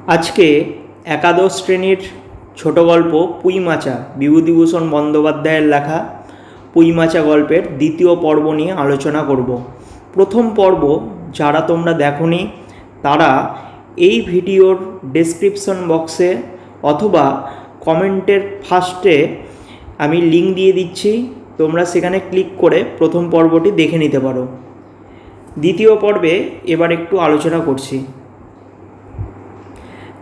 আজকে একাদশ শ্রেণীর ছোট গল্প পুঁইমাচা বিভূতিভূষণ বন্দ্যোপাধ্যায়ের লেখা পুঁইমাচা গল্পের দ্বিতীয় পর্ব নিয়ে আলোচনা করব। প্রথম পর্ব যারা তোমরা দেখোনি তারা এই ভিডিওর ডেসক্রিপশন বক্সে অথবা কমেন্টের ফার্স্টে আমি লিঙ্ক দিয়ে দিচ্ছি, তোমরা সেখানে ক্লিক করে প্রথম পর্বটি দেখে নিতে পারো। দ্বিতীয় পর্বে এবার একটু আলোচনা করছি।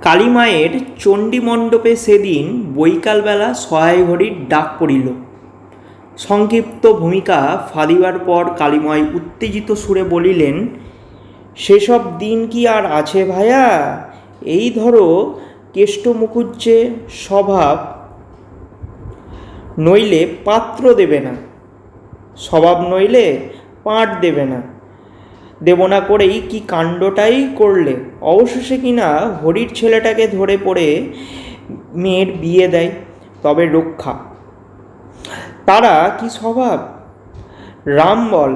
কালীমায়ের চণ্ডীমণ্ডপে সেদিন বৈকালবেলা সহায় হরির ডাক পড়িল। সংক্ষিপ্ত ভূমিকা ফাঁদিবার পর কালীময় উত্তেজিত সুরে বলিলেন, সেসব দিন কি আর আছে ভায়া? এই ধরো কেষ্ট মুখুজ্জে স্বভাব, নইলে পাত্র দেবে না, স্বভাব নইলে পাঁট দেবে না, দেব না করেই কি কাণ্ডটাই করলে। অবশেষে কিনা হরির ছেলেটাকে ধরে পড়ে মেয়ের বিয়ে দেয়, তবে রক্ষা। তারা কি স্বভাব! রাম বল,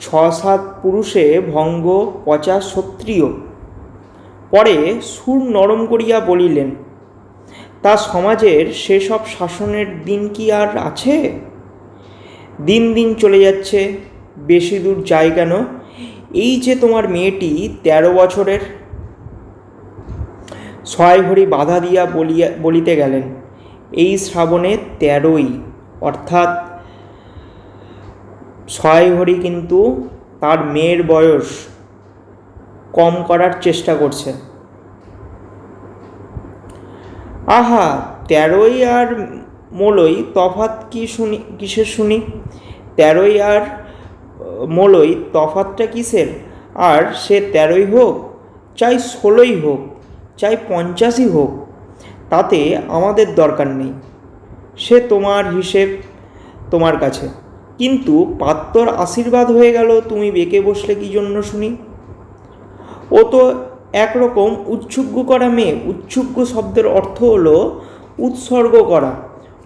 6-7 পুরুষে ভঙ্গ, 50 ক্ষত্রিয়। পরে সুর নরম করিয়া বলিলেন, তা সমাজের সেসব শাসনের দিন কি আর আছে? দিন দিন চলে যাচ্ছে, বেশি দূর যায় কেন? এই যে তোমার মেয়েটি 13 বছরের। সহায় হরি বাধা দিয়া বলিতে গেলেন, এই শ্রাবণে 13ই, অর্থাৎ সহায় হরি কিন্তু তার মেয়ের বয়স কম করার চেষ্টা করছে। আহা, 13ই আর মোলই তফাৎ কি শুনি, কিসের শুনি? 13ই আর মোলই তফাৎটা কিসের? আর সে 13ই হোক, চাই 16ই হোক, চাই 50ই হোক, তাতে আমাদের দরকার নেই। সে তোমার হিসেব তোমার কাছে, কিন্তু পাত্রর আশীর্বাদ হয়ে গেল, তুমি বেঁকে বসলে কি জন্য শুনি? ও তো একরকম উৎসর্গ করা মেয়ে। উৎসর্গ শব্দের অর্থ হলো উৎসর্গ করা,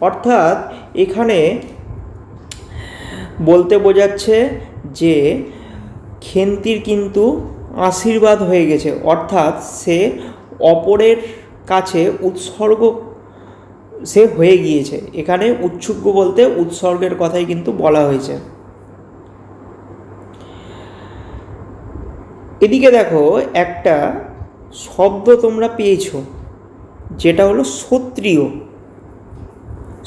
অর্থাৎ এখানে বলতে বোঝাচ্ছে যে খেন্তির কিন্তু আশীর্বাদ হয়ে গেছে, অর্থাৎ সে অপরের কাছে উৎসর্গ সে হয়ে গিয়েছে। এখানে উৎসর্গ বলতে উৎসর্গের কথাই কিন্তু বলা হয়েছে। এদিকে দেখো, একটা শব্দ তোমরা পেয়েছো, যেটা হলো ক্ষত্রিয়।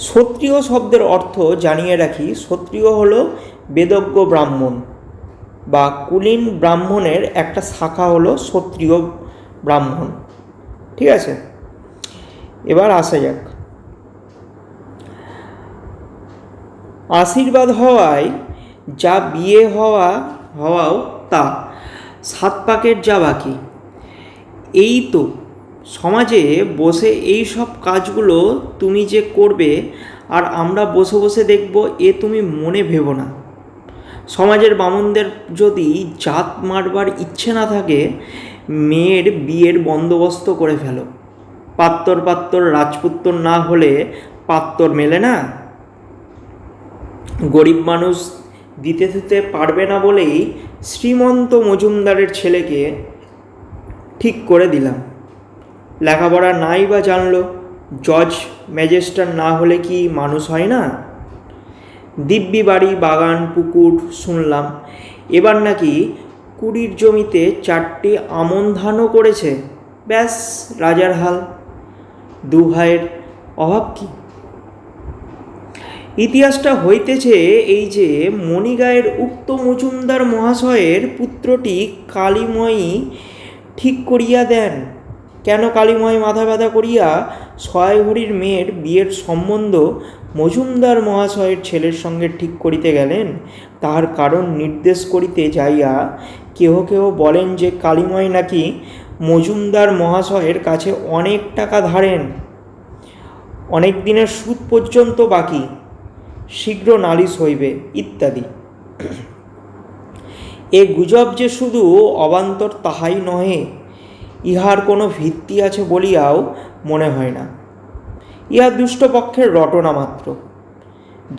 ক্ষত্রিয় শব্দের অর্থ জানিয়ে রাখি, ক্ষত্রিয় হলো বেদজ্ঞ ব্রাহ্মণ বা কুলীন ব্রাহ্মণের একটা শাখা হলো ক্ষত্রিয় ব্রাহ্মণ। ঠিক আছে, এবার আসা যাক। আশীর্বাদ হওয়ায় যা বিয়ে হওয়াও তা, 7 পাকের যা বাকি। এই তো সমাজে বসে এই সব কাজগুলো তুমি যে করবে আর আমরা বসে বসে দেখব, এ তুমি মনে ভেবো না। সমাজের বামুনদের যদি জাত মারবার ইচ্ছে না থাকে, মেয়ের বিয়ের বন্দোবস্ত করে ফেলো। পাত্তর রাজপুত্র না হলে পাত্তর মেলে না। গরিব মানুষ দিতে পারবে না বলেই শ্রীমন্ত মজুমদারের ছেলেকে ঠিক করে দিলাম। লেখাপড়া নাই বা জানলো, জজ ম্যাজিস্ট্রেট না হলে কি মানুষ হয় না? দিব্যি বাড়ি, বাগান, পুকুর শুনলাম। এবার নাকি 20 জমিতে 4টি আমন ধানও করেছে। ব্যাস রাজার হাল। 2 ভাইয়ের অভাব কি? ইতিহাসটা হইতেছে এই যে মণিগাঁয়ের উক্ত মজুমদার মহাশয়ের পুত্রটি কালীময়ী ঠিক করিয়া দেন। কেন কালীময় মাথা ব্যথা করিয়া সহায় হরির মেয়ের বিয়ের সম্বন্ধ মজুমদার মহাশয়ের ছেলের সঙ্গে ঠিক করিতে গেলেন, তাহার কারণ নির্দেশ করিতে যাইয়া কেহ কেহ বলেন যে কালীময় নাকি মজুমদার মহাশয়ের কাছে অনেক টাকা ধারেন, অনেক দিনের সুদ পর্যন্ত বাকি, শীঘ্র নালিশ হইবে ইত্যাদি। এ গুজব যে শুধু অবান্তর তাহাই নহে, ইহার কোনো ভিত্তি আছে বলিয়াও মনে হয় না। ইহা দুষ্টপক্ষের রটনা মাত্র।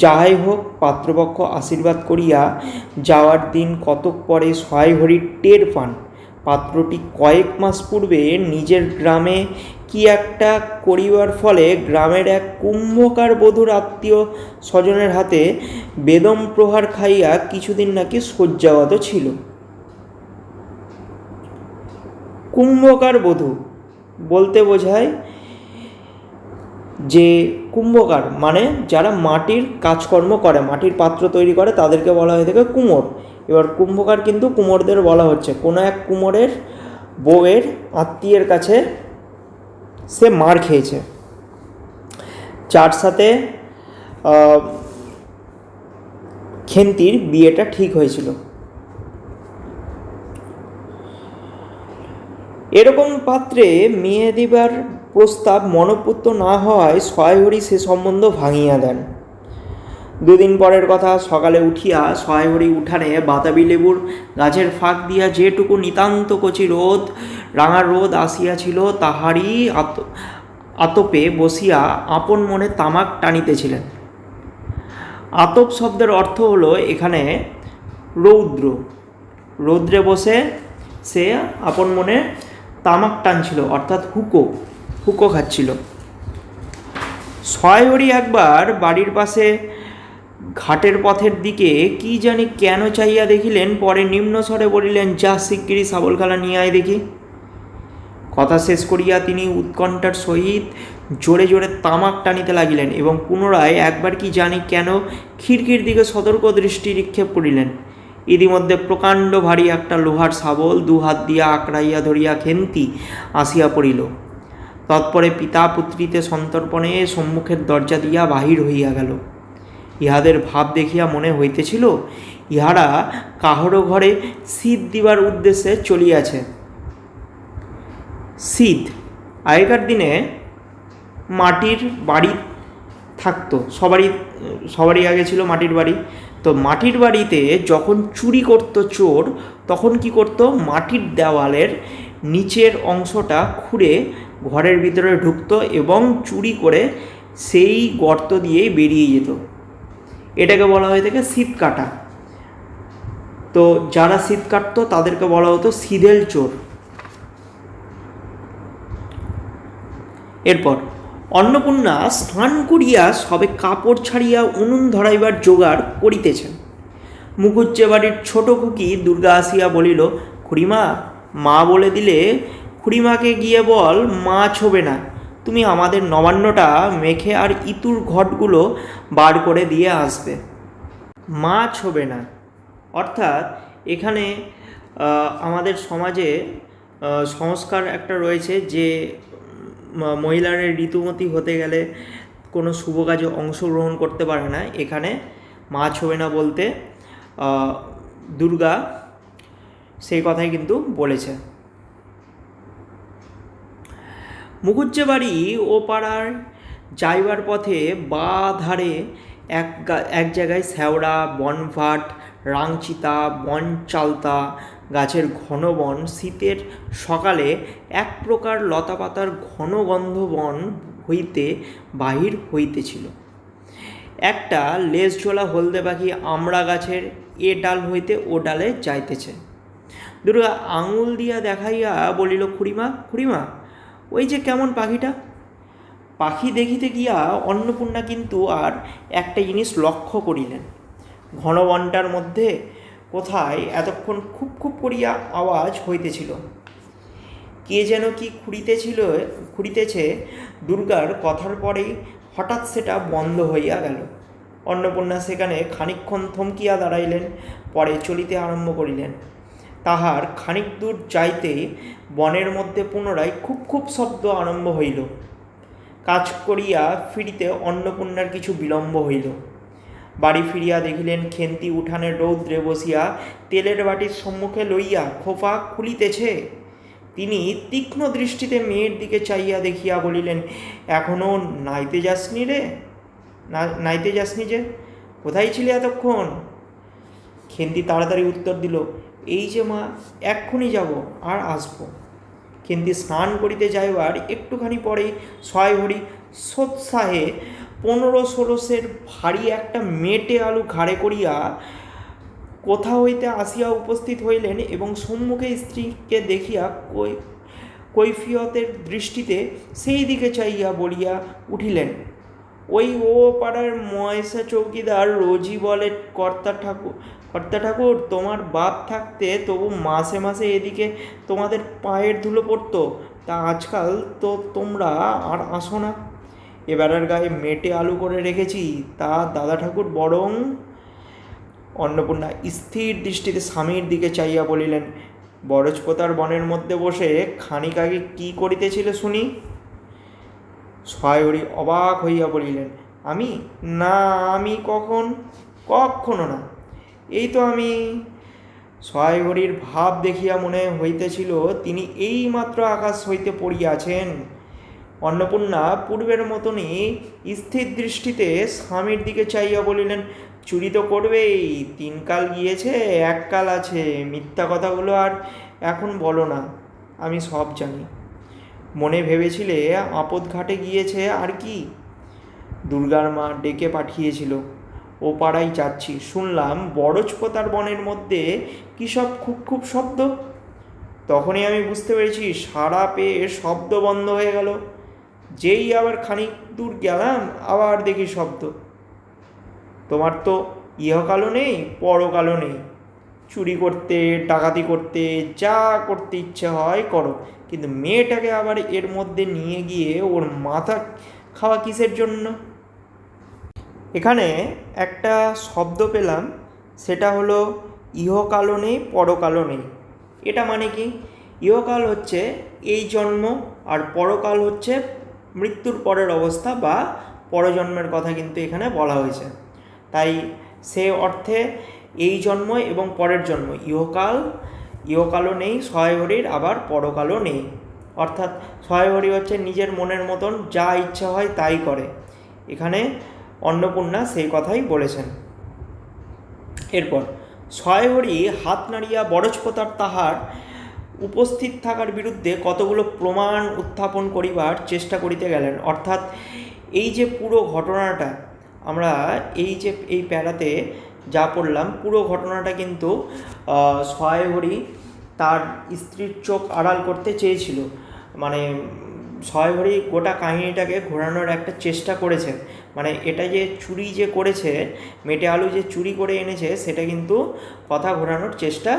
যাহাই হোক, পাত্রপক্ষ আশীর্বাদ করিয়া যাওয়ার দিন কতক পরে সহায় হরি টের পান পাত্রটি কয়েক মাস পূর্বে নিজের গ্রামে কি একটা করিবার ফলে গ্রামের এক কুম্ভকার বধূর আত্মীয় স্বজনের হাতে বেদম প্রহার খাইয়া কিছুদিন নাকি শয্যাগত ছিল। কুম্ভকার বধূ বলতে বোঝায় যে কুম্ভকার মানে যারা মাটির কাজকর্ম করে, মাটির পাত্র তৈরি করে, তাদেরকে বলা হয়ে থাকে কুমোর। এবার কুম্ভকার কিন্তু কুমোরদের বলা হচ্ছে। কোনো এক কুমোরের বউয়ের আত্মীয়ের কাছে সে মার খেয়েছে, যার সাথে খেন্তির বিয়েটা ঠিক হয়েছিল। এরকম পাত্রে মেয়ে দিবার প্রস্তাব মনোপুত্র না হওয়ায় সহায়হরি সে সম্বন্ধ ভাঙিয়া দেন। দুদিন পরের কথা, সকালে উঠিয়া সহায়হরি উঠানে বাতাবি লেবুর গাছের ফাঁক দিয়া যেটুকু নিতান্ত কচি রোদ, রাঙা রোদ আসিয়াছিল, তাহারই আতপে বসিয়া আপন মনে তামাক টানিতেছিলেন। আতপ শব্দের অর্থ হলো এখানে রৌদ্র। রৌদ্রে বসে সে আপন মনে তামাক টানছিল, অর্থাৎ হুকো খাচ্ছিল। সহায়হরি একবার বাড়ির পাশে ঘাটের পথের দিকে কি জানি কেন চাইয়া দেখিলেন, পরে নিম্নস্বরে বলিলেন, যা শিগগিরই শাবলখানা নিয়ে আয় দেখি। কথা শেষ করিয়া তিনি উৎকণ্ঠার সহিত জোরে জোরে তামাক টানিতে লাগিলেন এবং পুনরায় একবার কি জানি কেন খিড়কির দিকে সতর্ক দৃষ্টি নিক্ষেপ করিলেন। ইতিমধ্যে প্রকাণ্ড ভারী একটা লোহার শাবল দুহাত দিয়া আঁকড়াইয়া ধরিয়া খেন্তি আসিয়া পড়িল। তৎপরে পিতা পুত্রীতে সন্তর্পণে সম্মুখের দরজা দিয়া বাহির হইয়া গেল। ইহাদের ভাব দেখিয়া মনে হইতেছিল ইহারা কাহারও ঘরে শীত দিবার উদ্দেশ্যে চলিয়াছে। শীত, আগেকার দিনে মাটির বাড়ি থাকতো, সবারই আগে ছিল মাটির বাড়ি। তো মাটির বাড়িতে যখন চুরি করত চোর, তখন কি করত, মাটির দেওয়ালের নিচের অংশটা খুঁড়ে ঘরের ভিতরে ঢুকতো এবং চুরি করে সেই গর্ত দিয়েই বেরিয়ে যেত। এটাকে বলা হয়ে থাকে শীত কাটা। তো যারা শীত কাটতো তাদেরকে বলা হতো সিধেল চোর। এরপর অন্নপূর্ণা স্নান করিয়া সবে কাপড় ছাড়িয়া উনুন ধরাইবার জোগাড় করিতেছেন। মুখুজ্জে বাড়ির ছোট খুকি দুর্গা আসিয়া বলিল, খুড়িমা, মা বলে দিলে খুড়িমাকে গিয়ে বল মাছ হবে না, তুমি আমাদের নবান্নটা মেখে আর ইতুর ঘটগুলো বার করে দিয়ে আসবে। মাছ হবে না অর্থাৎ এখানে আমাদের সমাজে সংস্কার একটা রয়েছে যে মহিলারা ঋতুমতী হতে গেলে কোনো শুভ কাজে অংশগ্রহণ করতে পারে না। এখানে মাছ হবে না বলতে দুর্গা সেই কথাই কিন্তু বলেছে। মুখুজ্জে বাড়ি ও পাড়ার যাইবার পথে বা ধারে এক জায়গায় শ্যাওড়া, বনভাট, রাংচিতা, বন চালতা গাছের ঘন বন শীতের সকালে এক প্রকার লতাপাতার ঘন গন্ধ বন হইতে বাহির হইতেছিল। একটা লেজ ঝোলা হলদে পাখি আমড়া গাছের এ ডাল হইতে ও ডালে যাইতেছে। দুর্গা আঙুল দিয়া দেখাইয়া বলিল, খুড়িমা, ওই যে কেমন পাখিটা। পাখি দেখিতে গিয়া অন্নপূর্ণা কিন্তু আর একটা জিনিস লক্ষ্য করিলেন। ঘন বনটার মধ্যে কোথায় এতক্ষণ খুব খুব করিয়া আওয়াজ হইতেছিল। কে যেন কি খুঁড়িতেছে। দুর্গার কথার পরেই হঠাৎ সেটা বন্ধ হইয়া গেল। অন্নপূর্ণা সেখানে খানিকক্ষণ থমকিয়া দাঁড়াইলেন, পরে চলিতে আরম্ভ করিলেন। তাহার খানিক দূর যাইতে বনের মধ্যে পুনরায় খুব খুব শব্দ আরম্ভ হইল। কাজ করিয়া ফিরিতে অন্নপূর্ণার কিছু বিলম্ব হইল। বাড়ি ফিরিয়া দেখিলেন খেন্তি উঠানের রৌদ্রে বসিয়া তেলের বাটির সম্মুখে লইয়া খোপা খুলিতেছে। তিনি তীক্ষ্ণ দৃষ্টিতে মেয়ের দিকে চাইয়া দেখিয়া বলিলেন, এখনও নাইতে যাসনি যে? কোথায় ছিলে এতক্ষণ? খেন্তি তাড়াতাড়ি উত্তর দিল, এই যে মা, এক্ষুনি যাব আর আসবো। খেন্তি স্নান করিতে যাইবার একটুখানি পরেই সহায়হরি সোৎসাহে 15-16 ভারী একটা মেটে আলু ঘাড়ে করিয়া কোথা হইতে আসিয়া উপস্থিত হইলেন এবং সম্মুখে স্ত্রীকে দেখিয়া কৈফিয়তের দৃষ্টিতে সেই দিকে চাইয়া বলিয়া উঠিলেন, ওই ও পাড়ার ময়সা চৌকিদার রোজই বলে, কর্তা ঠাকুর, তোমার বাপ থাকতে তবু মাসে মাসে এদিকে তোমাদের পায়ের ধুলো পড়তো, তা আজকাল তো তোমরা আর আসো না। এবারের গায়ে মেটে আলু করে রেখেছি, তা দাদা ঠাকুর বরং। অন্নপূর্ণা স্থির দৃষ্টিতে স্বামীর দিকে চাইয়া বলিলেন, বরজপোতার বনের মধ্যে বসে খানিক আগে কী করিতেছিলে শুনি? সহায়রী অবাক হইয়া বলিলেন, আমি? না, আমি কখনো না। এই তো আমি। সহায়রীর ভাব দেখিয়া মনে হইতেছিল তিনি এইমাত্র আকাশ হইতে পড়িয়াছেন। অন্নপূর্ণা পূর্বের মতনই স্থির দৃষ্টিতে স্বামীর দিকে চাইয়া বলিলেন, চুরি তো করবেই, 3 কাল গিয়েছে, 1 কাল আছে, মিথ্যা কথাগুলো আর এখন বলো না, আমি সব জানি। মনে ভেবেছিলে আপদ ঘাটে গিয়েছে আর কি? দুর্গার মা ডেকে পাঠিয়েছিল, ও পাড়ায় যাচ্ছি, শুনলাম বরজপোতার বনের মধ্যে কী সব খুব খুব শব্দ। তখনই আমি বুঝতে পেরেছি সারা পেয়ে শব্দ বন্ধ হয়ে গেল। যেই আবার খানিক দূর গেলাম, আবার দেখি শব্দ। তোমার তো ইহকালও নেই, পরকালও নেই। চুরি করতে, ডাকাতি করতে, যা করতে ইচ্ছে হয় করো, কিন্তু মেয়েটাকে আবার এর মধ্যে নিয়ে গিয়ে ওর মাথা খাওয়া কিসের জন্য? এখানে একটা শব্দ পেলাম, সেটা হলো ইহকালও নেই, পরকালও নেই। এটা মানে কি? ইহকাল হচ্ছে এই জন্ম, আর পরকাল হচ্ছে মৃত্যুর পরের অবস্থা বা পরজন্মের কথা কিন্তু এখানে বলা হয়েছে। তাই সে অর্থে এই জন্ম এবং পরের জন্ম, ইহকালও নেই সহায়হরির, আবার পরকালও নেই। অর্থাৎ সহায়হরি হচ্ছে নিজের মনের মতন যা ইচ্ছা হয় তাই করে। এখানে অন্নপূর্ণা সেই কথাই বলেছেন। এরপর সহায়হরি হাত নাড়িয়া বরজপোতার তাহার উপস্থিত থাকার বিরুদ্ধে কতগুলো প্রমাণ উত্থাপন করিবার চেষ্টা করিতে গেলেন। অর্থাৎ এই যে পুরো ঘটনাটা আমরা এই প্যারাতে যা পড়লাম, পুরো ঘটনাটা কিন্তু সহায়হরি তার স্ত্রীর চোখ আড়াল করতে চেয়েছিল। মানে সহায়হরি গোটা কাহিনীটাকে ঘোরানোর একটা চেষ্টা করেছে। মানে এটা যে চুরি যে করেছে, মেটে আলু যে চুরি করে এনেছে, সেটা কিন্তু কথা ঘোরানোর চেষ্টা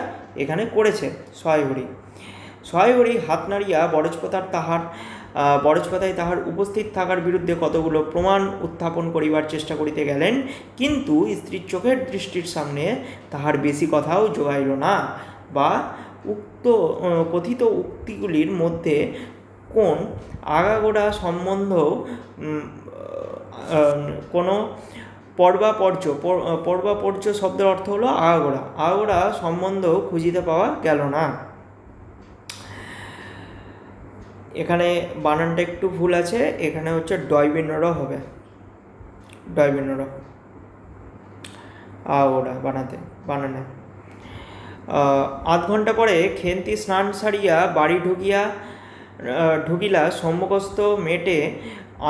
এখানে করেছে সহায়হরি হাত নাড়িয়া বরজপোতায় তাহার উপস্থিত থাকার বিরুদ্ধে কতগুলো প্রমাণ উত্থাপন করিবার চেষ্টা করিতে গেলেন, কিন্তু স্ত্রীর চোখের দৃষ্টির সামনে তাহার বেশি কথাও জোগাইল না, বা কথিত উক্তিগুলির মধ্যে কোন আগাগোড়া সম্বন্ধ, কোনো পর্বাপর্য শব্দের অর্থ হলো আগাগোড়া সম্বন্ধ খুঁজিতে পাওয়া গেল না। এখানে বানানটা একটু ভুল আছে, এখানে হচ্ছে ডয়বিন্নর হবে, ডয়বিন্নর আগাগোড়া বানানে। 8 ঘন্টা পরে খেন্তি স্নান সারিয়া বাড়ি ঢুকিলা সম্মুখস্থ মেটে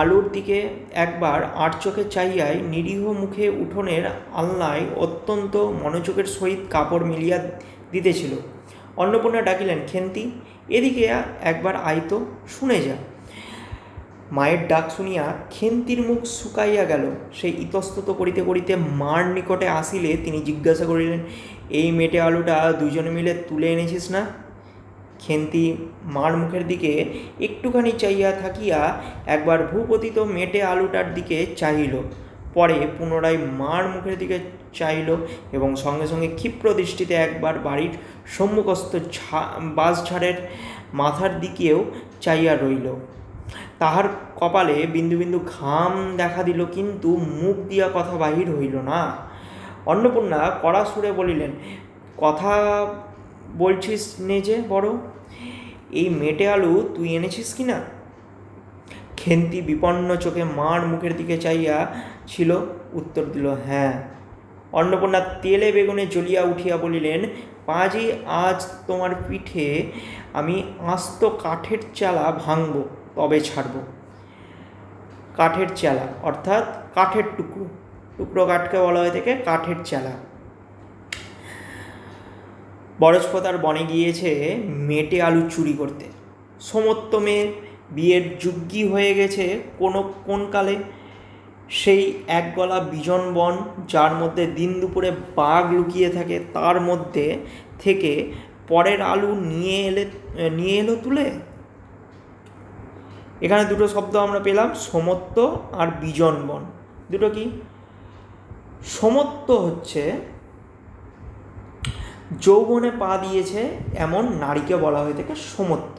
আলুর দিকে একবার আড়চোখে চাইয়াই নিরীহ মুখে উঠোনের আলনায় অত্যন্ত মনোযোগের সহিত কাপড় মিলিয়া দিতেছিল। অন্নপূর্ণা ডাকিলেন, খেন্তি, এদিকে একবার আয় তো, শুনে যা। মায়ের ডাক শুনিয়া খেন্তির মুখ শুকাইয়া গেল। সেই ইতস্তত করিতে করিতে মার নিকটে আসিলে তিনি জিজ্ঞাসা করিলেন, এই মেটে আলুটা দুজনে মিলে তুলে এনেছিস না? খেন্তি মার মুখের দিকে একটুখানি চাইয়া থাকিয়া একবার ভূপতিত মেটে আলুটার দিকে চাহিল, পরে পুনরায় মার মুখের দিকে চাইল এবং সঙ্গে সঙ্গে ক্ষিপ্র দৃষ্টিতে একবার বাড়ির সম্মুখস্থ বাঁশঝাড়ের মাথার দিকেও চাইয়া রইল। তাহার কপালে বিন্দু বিন্দু ঘাম দেখা দিল, কিন্তু মুখ দিয়া কথা বাহির হইল না। অন্নপূর্ণা কড়া সুরে বলিলেন, কথা বলছিস নে যে বড়, এই মেটে আলু তুই এনেছিস কি না? খেন্তি বিপন্ন চোখে মার মুখের দিকে চাইয়া ছিল, উত্তর দিল, হ্যাঁ। অন্নপূর্ণা তেলে বেগুনে জ্বলিয়া উঠিয়া বলিলেন, পাজি, আজ তোমার পিঠে আমি আস্ত কাঠের চালা ভাঙব, তবে ছাড়ব। কাঠের চালা অর্থাৎ কাঠের টুকরো কাঠকে বলা হয়ে থাকে কাঠের চালা। বরজপতার বনে গিয়েছে মেটে আলু চুরি করতে। সমস্ত মেয়ে বিয়ের যোগ্যী হয়ে গেছে কোন কালে। সেই এক গলা বিজন বন, যার মধ্যে দিন দুপুরে বাঘ লুকিয়ে থাকে, তার মধ্যে থেকে পরের আলু নিয়ে এলো তুলে। এখানে দুটো শব্দ আমরা পেলাম, সমত্ব আর বিজন বন। দুটো কি? সমত্ব হচ্ছে যৌবনে পা দিয়েছে এমন নারীকে বলা হয়ে থাকে সমত্ব।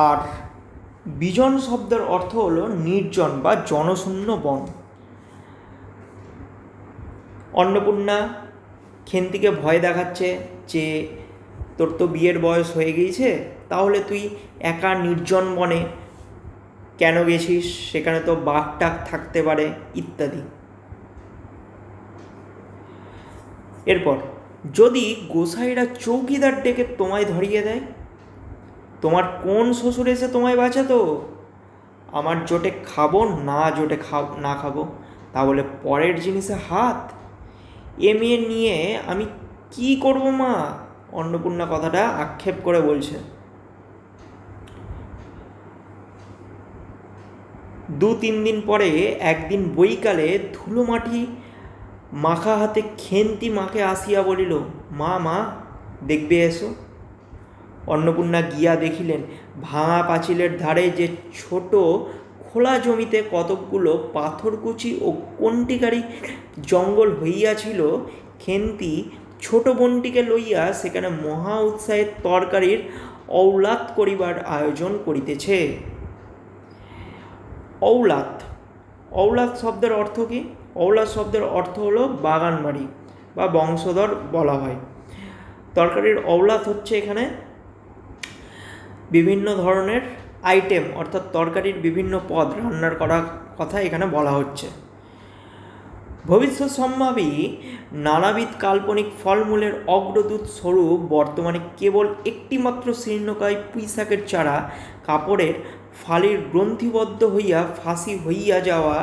আর বিজন শব্দের অর্থ হলো নির্জন বা জনশূন্য বন। অন্নপূর্ণা খেন্তিকে ভয় দেখাচ্ছে যে তোর তো বিয়ের বয়স হয়ে গিয়েছে, তাহলে তুই একা নির্জন বনে কেন গেছিস, সেখানে তো বাঘ টাক থাকতে পারে ইত্যাদি। এরপর, যদি গোসাইরা চৌকিদার ডেকে তোমায় ধরিয়ে দেয়, তোমার কোন শ্বশুর এসে তোমায় বাঁচাতো? আমার জোটে খাবো না জোটে না খাবো, তাহলে পরের জিনিসে হাত, এ মেয়ে নিয়ে আমি কি করব মা? অন্নপূর্ণা কথাটা আক্ষেপ করে বলছে। 2-3 দিন পরে একদিন বৈকালে ধুলো মাটি মাখা হাতে খেন্তি মাকে আসিয়া বলিল, মা দেখবে এসো। অন্নপূর্ণা গিয়া দেখিলেন ভাঙা পাঁচিলের ধারে যে ছোট খোলা জমিতে কতকগুলো পাথরকুচি ও কণ্টিকারি জঙ্গল হইয়াছিল। খেন্তি ছোট বোনটিকে লইয়া সেখানে মহা উৎসাহে তরকারির ঔলাদ করিবার আয়োজন করিতেছে। ঔলাদ শব্দের অর্থ কি? ঔলাদ শব্দের অর্থ হলো বাগান বাড়ি বা বংশধর বলা হয়। তরকারির ঔলাদ হচ্ছে এখানে বিভিন্ন ধরনের আইটেম, অর্থাৎ তরকারির বিভিন্ন পদ রান্নার করা কথা এখানে বলা হচ্ছে। ভবিষ্যৎ সম্ভাবী নানাবিধ কাল্পনিক ফলমূলের অগ্রদূত স্বরূপ বর্তমানে কেবল একটিমাত্র শীর্ণকায় পুঁইশাকের চারা কাপড়ের ফালির গ্রন্থিবদ্ধ হইয়া ফাঁসি হইয়া যাওয়া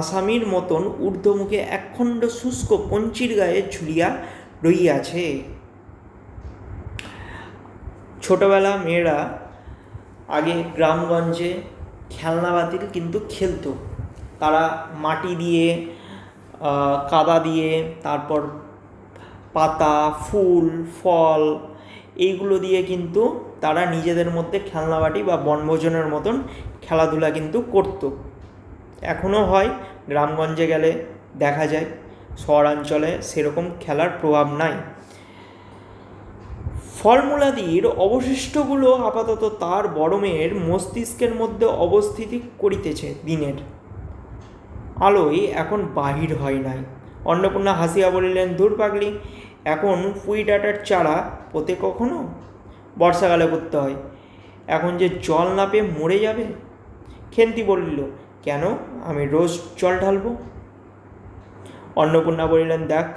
আসামির মতন ঊর্ধ্বমুখে একখণ্ড শুষ্ক পঞ্চির গায়ে ঝুলিয়া রইয়াছে। ছোটবেলা মেয়েরা আগে গ্রামগঞ্জে খেলনা বাতিল কিন্তু খেলতো। তারা মাটি দিয়ে, কাদা দিয়ে, তারপর পাতা, ফুল, ফল এইগুলো দিয়ে কিন্তু তারা নিজেদের মধ্যে খেলনাবাটি বা বনভোজনের মতন খেলাধুলা কিন্তু করত। এখনও হয়, গ্রামগঞ্জে গেলে দেখা যায়। শহরাঞ্চলে সেরকম খেলার প্রভাব নাই। ফলমূলাদির অবশিষ্টগুলো আপাতত তার বড় মেয়ের মস্তিষ্কের মধ্যে অবস্থিতি করিতেছে। দিনের আলোয় এখন বাহির হয় নাই। অন্নপূর্ণা হাসিয়া বলিলেন, দূর পাগলি, এখন পুঁই ডাঁটার চারা পোতে কখনো? বর্ষাকালে করতে হয়, এখন যে জল না পেয়ে মরে যাবে। খেন্তি বলিল, কেন, আমি রোজ জল ঢালবো? অন্নপূর্ণা বলিলেন, দেখ,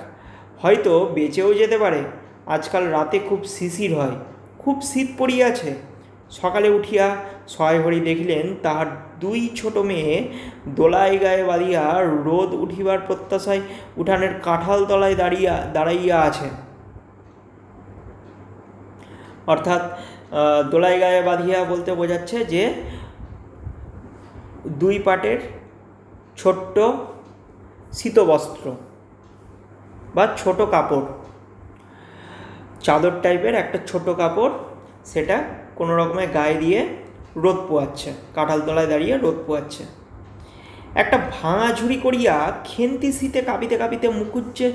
হয়তো বেঁচেও যেতে পারে। আজকাল রাতে খুব শিশির হয়, খুব শীত পড়িয়াছে। সকালে উঠিয়া সহায়হরি দেখিলেন তাহার 2 ছোট মেয়ে দোলাই গায়ে বাঁধিয়া রোদ উঠিবার প্রত্যাশায় উঠানের কাঁঠাল তলায় দাঁড়াইয়া আছে। অর্থাৎ দোলাই গায়ে বাঁধিয়া বলতে বোঝাচ্ছে যে 2 পাটের ছোট্ট শীতবস্ত্র বা ছোট কাপড়, চাদর টাইপের একটা ছোট কাপড়, সেটা কোনো রকমের গায়ে দিয়ে রোদ পোয়াচ্ছে, কাঁঠাল তলায় দাঁড়িয়ে রোদ পোয়াচ্ছে। একটা ভাঙা ঝুড়ি করিয়া খেন্তি শীতে কাঁপিতে কাঁপিতে মুখুজ্জে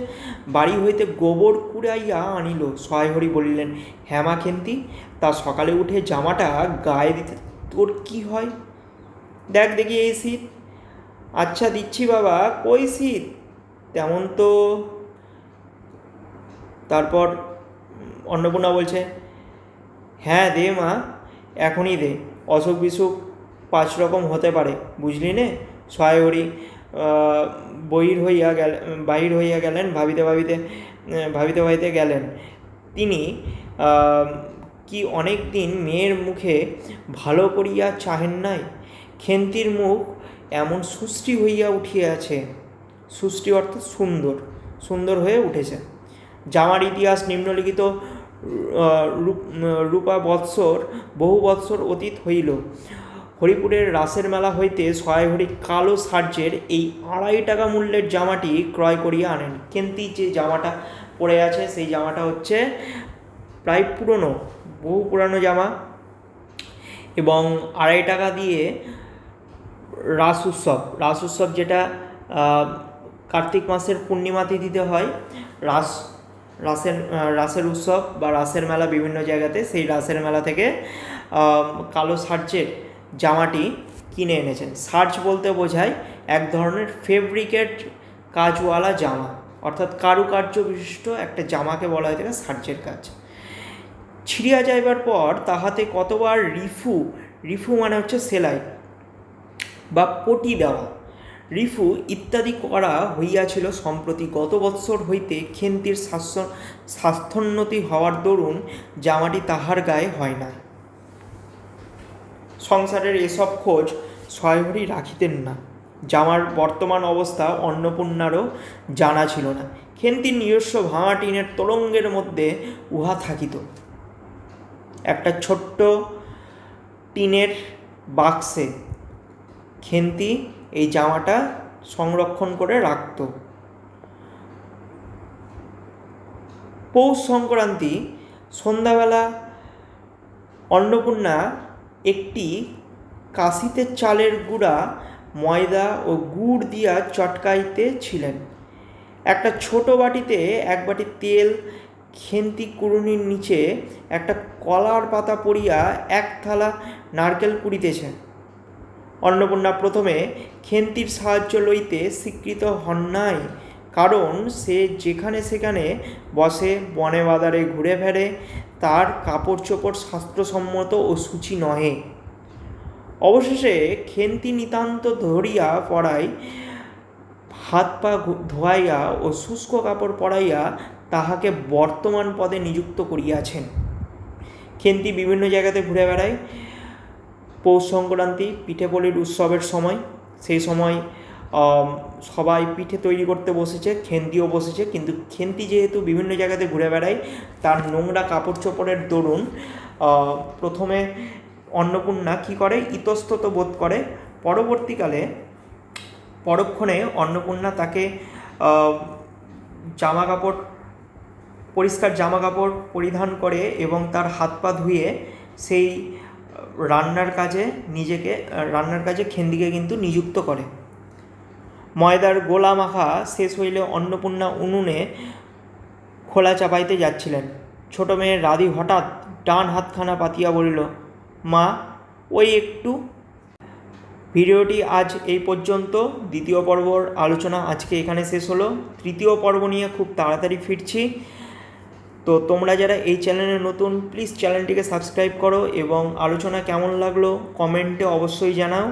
বাড়ি হইতে গোবর কুড়াইয়া আনিল। সহায়হরি বলিলেন, হ্যাঁ মা খেন্তি, তা সকালে উঠে জামাটা গায়ে দিতে তোর কি হয়? দেখ দেখি এই শীত। আচ্ছা দিচ্ছি বাবা, কই শীত? তেমন তো। তারপর অন্নপূর্ণা বলছে, হ্যাঁ দে মা, এখনই দে, অসুখ বিসুখ 5 রকম হতে পারে, বুঝলি নে। সহায়হরি বাহির হইয়া গেলেন। ভাবিতে ভাবিতে গেলেন। তিনি কি অনেক দিন মেয়ের মুখে ভালো করিয়া চাহেন নাই। খেন্তির মুখ এমন সুষ্টি হইয়া উঠিয়াছে, সুষ্টি অর্থাৎ সুন্দর হয়ে উঠেছে। জামার ইতিহাস নিম্নলিখিত রূপা বৎসর বহু বৎসর অতীত হইল। হরিপুরের রাসের মেলা হইতে 6 ভরি কালো সার্জের এই 2.5 টাকা মূল্যের জামাটি ক্রয় করিয়া আনেন। কিন্তু যে জামাটা পরে আছে সেই জামাটা হচ্ছে প্রায় পুরনো, বহু পুরানো জামা, এবং 2.5 টাকা দিয়ে রাস উৎসব যেটা কার্তিক মাসের পূর্ণিমা তিথিতে হয়, রাসের উৎসব বা রাসের মেলা বিভিন্ন জায়গাতে, সেই রাসের মেলা থেকে কালো সার্জের জামাটি কিনে এনেছেন। সার্জ বলতে বোঝায় এক ধরনের ফেব্রিকেট কাজওয়ালা জামা, অর্থাৎ কারুকার্য বিশিষ্ট একটা জামাকে বলা হয়ে থাকে সার্জের কাজ। ছিঁড়িয়া যাইবার পর তাহাতে কতবার রিফু মানে হচ্ছে সেলাই বা পটি দেওয়া, রিফু ইত্যাদি করা হইয়াছিল। সম্প্রতি গত বৎসর হইতে খেন্তির স্বাস্থ্যোন্নতি হওয়ার দরুন জামাটি তাহার গায়ে হয় না। সংসারের এসব খোঁজ 6 ভরি রাখিতেন না। জামার বর্তমান অবস্থা অন্নপূর্ণারও জানা ছিল না। খেন্তির নিজস্ব ভাঙা টিনের তোরঙ্গের মধ্যে উহা থাকিত। একটা ছোট্ট টিনের বাক্সে খেন্তি এই জামাটা সংরক্ষণ করে রাখত। পৌষ সংক্রান্তি সন্ধ্যাবেলা অন্নপূর্ণা একটি কাশিতে চালের গুঁড়া, ময়দা ও গুড় দিয়া চটকাইতে ছিলেন। একটা ছোট বাটিতে 1 বাটি তেল, খেন্তি কুড়ুনির নিচে একটা কলার পাতা পড়িয়া 1 থালা নারকেল কুড়িতেছে। অন্নপূর্ণা প্রথমে খেন্তির সাহায্য লইতে স্বীকৃত হন নাই, কারণ সে যেখানে সেখানে বসে, বনে বাদারে ঘুরে ফেরে, তার কাপড় চোপড় শাস্ত্রসম্মত ও সূচি নহে। অবশেষে খেন্তি নিতান্ত ধরিয়া পড়ায় হাত পা ধোয়াইয়া ও শুষ্ক কাপড় পরাইয়া তাহাকে বর্তমান পদে নিযুক্ত করিয়াছেন। খেন্তি বিভিন্ন জায়গাতে ঘুরে বেড়ায়। পৌষ সংক্রান্তি পিঠেপুলির উৎসবের সময়, সেই সময় সবাই পিঠে তৈরি করতে বসেছে, খেন্তিও বসেছে, কিন্তু খেন্তি যেহেতু বিভিন্ন জায়গাতে ঘুরে বেড়ায়, তার নোংরা কাপড় চোপড়ের দরুন প্রথমে অন্নপূর্ণা কী করে, ইতস্তত বোধ করে। পরক্ষণে অন্নপূর্ণা তাকে পরিষ্কার জামা কাপড় পরিধান করে এবং তার হাত পা ধুয়ে সেই রান্নার কাজে খেন্দিকে কিন্তু নিযুক্ত করে। ময়দার গোলা মাখা শেষ হইলে অন্নপূর্ণা উনুনে খোলা চাপাইতে যাচ্ছিলেন। ছোট মেয়ে রাধি হঠাৎ ডান হাতখানা পাতিয়া বলিল, মা, ওই একটু। ভিডিওটি আজ এই পর্যন্ত। দ্বিতীয় পর্বর আলোচনা আজকে এখানে শেষ হলো। তৃতীয় পর্ব নিয়ে খুব তাড়াতাড়ি ফিরছি। তো তোমরা যারা এই চ্যানেলে নতুন, প্লিজ চ্যানেলটিকে সাবস্ক্রাইব করো এবং আলোচনা কেমন লাগলো কমেন্টে অবশ্যই জানাও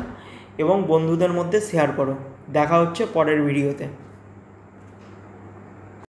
এবং বন্ধুদের মধ্যে শেয়ার করো। দেখা হচ্ছে পরের ভিডিওতে।